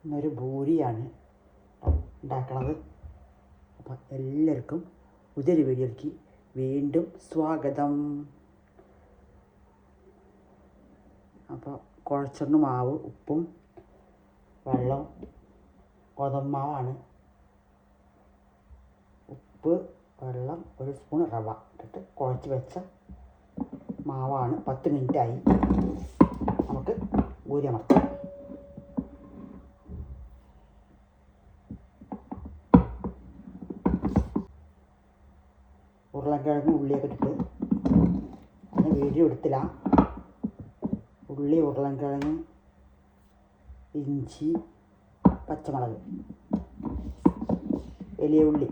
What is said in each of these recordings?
ഇന്നൊരു ഭൂരിയാണ് ഉണ്ടാക്കണത്. അപ്പം എല്ലാവർക്കും പുതിയൊരു വീഡിയോയിലേക്ക് വീണ്ടും സ്വാഗതം. അപ്പോൾ കുഴച്ചെണ്ണ മാവ്, ഉപ്പും വെള്ളം, ഗോതമ്പാവാണ്. ഉപ്പ്, വെള്ളം, ഒരു സ്പൂൺ റവ ഇട്ടിട്ട് കുഴച്ച് വെച്ച മാവാണ്. 10 മിനിറ്റായി. നമുക്ക് ഭൂരി അമർത്താം. ഉരുളക്കിഴങ്ങ് ഉള്ളിയൊക്കെ ഇട്ടിട്ട് അതിന് വീഡിയോ എടുത്തില്ല. ഉള്ളി, ഉരുളക്കിഴങ്ങ്, ഇഞ്ചി, പച്ചമുളക്, വലിയ ഉള്ളി,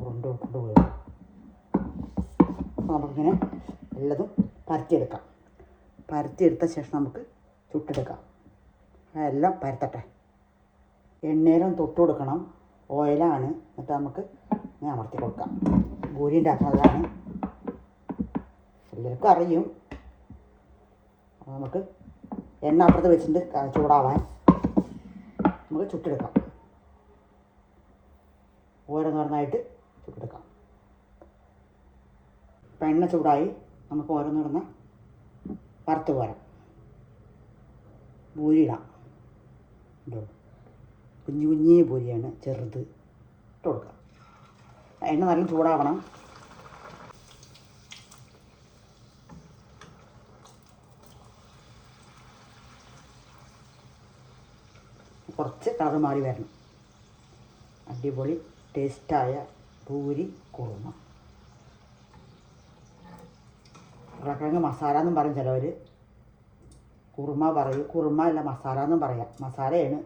ഉരുണ്ട പോയി. അപ്പോൾ നമുക്കിങ്ങനെ എല്ലതും പരത്തിയെടുക്കാം. പരത്തിയെടുത്ത ശേഷം നമുക്ക് ചുട്ടെടുക്കാം. എല്ലാം പരത്തട്ടെ. എണ്ണയിലും തൊട്ട് കൊടുക്കണം. ഓയിലാണ്. എന്നിട്ട് നമുക്ക് ഇങ്ങനെ അമർത്തി കൊടുക്കാം. ഭൂരി ഉണ്ടാക്കുന്നതാണ്, എല്ലാവർക്കും അറിയും. നമുക്ക് എണ്ണ അപ്പുറത്ത് വെച്ചിട്ട് ചൂടാവാൻ നമുക്ക് ചുട്ടെടുക്കാം. ഓരോന്നോരോന്നായിട്ട് ചുട്ടെടുക്കാം. ഇപ്പം എണ്ണ ചൂടായി. നമുക്ക് ഓരോന്നോരോന്ന് വറുത്ത് പോരാം. ഭൂരി ഇടാം. ഉണ്ടോ? കുഞ്ഞു കുഞ്ഞി ഭൂരിയാണ്, ചെറുത്. ഇട്ട് കൊടുക്കാം. എണ്ണ നല്ല ചൂടാവണം. കുറച്ച് കളർ മാറി വരണം. അടിപൊളി ടേസ്റ്റായ ഭൂരി കുറുമ. ഉരുളക്കിഴങ്ങ് മസാല എന്നും പറയും ചിലവർ. കുറുമ പറയും. കുറുമ അല്ല, മസാല എന്നും പറയാം. മസാലയാണ്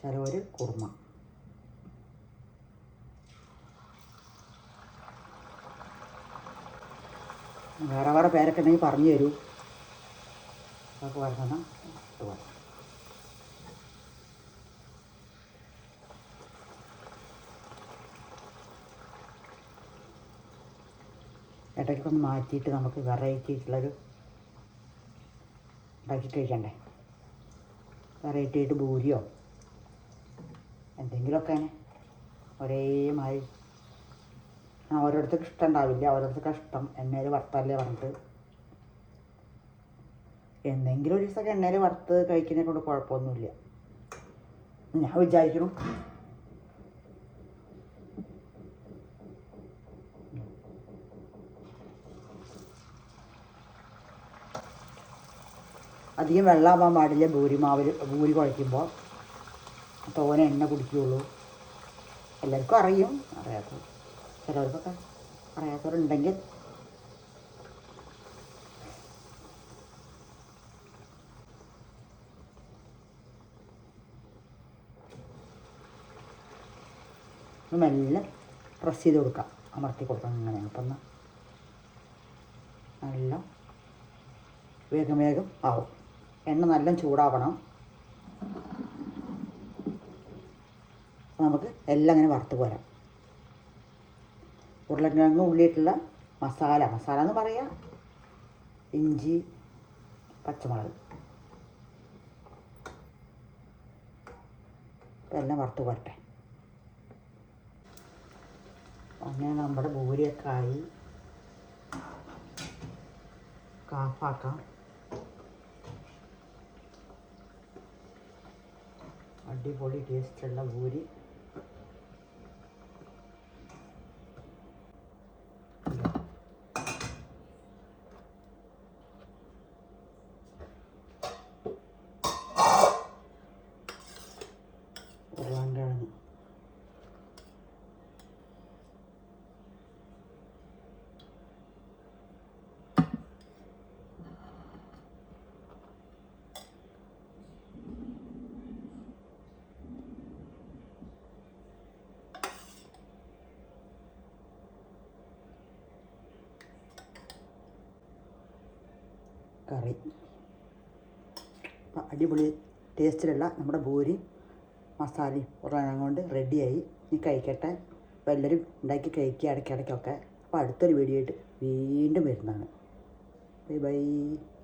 ചിലവർ കുറുമ. വേറെ വേറെ പേരൊക്കെ ഉണ്ടെങ്കിൽ പറഞ്ഞു തരൂ. അതൊക്കെ പറഞ്ഞാൽ ഇട്ടുപോലെ. ഇടയ്ക്കൊന്ന് മാറ്റിയിട്ട് നമുക്ക് വെറൈറ്റി ആയിട്ടുള്ളൊരു ഉണ്ടാക്കി കഴിക്കണ്ടേ. വെറൈറ്റി ആയിട്ട് ഭൂരിയോ എന്തെങ്കിലുമൊക്കെ ഒരേമാതിരി. ഓരോരുത്തർക്ക് ഇഷ്ടം ഉണ്ടാവില്ല. ഓരോരുത്തർക്ക് ഇഷ്ടം എണ്ണയിൽ വറുത്തല്ലേ പറഞ്ഞിട്ട്. എന്തെങ്കിലും ഒരു ദിവസമൊക്കെ എണ്ണയിൽ വറുത്ത് കഴിക്കുന്നതിനെ കൊണ്ട് കുഴപ്പമൊന്നുമില്ല ഞാൻ വിചാരിക്കണം. അധികം വെള്ളമാവാൻ പാടില്ല. ഭൂരി കുഴയ്ക്കുമ്പോൾ തോനെ എണ്ണ കുടിക്കുകയുള്ളൂ. എല്ലാവർക്കും അറിയും. ചിലവർക്കൊക്കെ അറിയാത്തവരുണ്ടെങ്കിൽ മെല്ലെ പ്രസ് ചെയ്ത് കൊടുക്കാം. അമർത്തി കൊടുക്കാം. ഇങ്ങനെയാണ്. അപ്പം നല്ല വേഗം ആവും. എണ്ണ നല്ല ചൂടാവണം. നമുക്ക് എല്ലാം ഇങ്ങനെ വറുത്ത് പോരാം. ഉരുളക്കിഴങ്ങ് ഉള്ളിയിട്ടുള്ള മസാല എന്ന് പറയാം. ഇഞ്ചി, പച്ചമുളക് എല്ലാം വറുത്ത് പോരട്ടെ. അങ്ങനെ നമ്മുടെ ഭൂരിയൊക്കെ ആയി. കാഫാക്കാം. അടിപൊളി ടേസ്റ്റുള്ള ഭൂരി. ഉരുളക്കിഴങ്ങ് കറി. അടിപൊളി ടേസ്റ്റിലുള്ള നമ്മുടെ ഭൂരി മസാലയും ഉരുളക്കിഴങ്ങ് കൊണ്ട് റെഡിയായി. ഇനി കഴിക്കട്ടെ. അപ്പോൾ എല്ലാവരും ഉണ്ടാക്കി കഴിക്കുക ഇടയ്ക്കിടയ്ക്കൊക്കെ. അപ്പോൾ അടുത്തൊരു വീഡിയോ ആയിട്ട് വീണ്ടും വരുന്നതാണ്. Bye bye.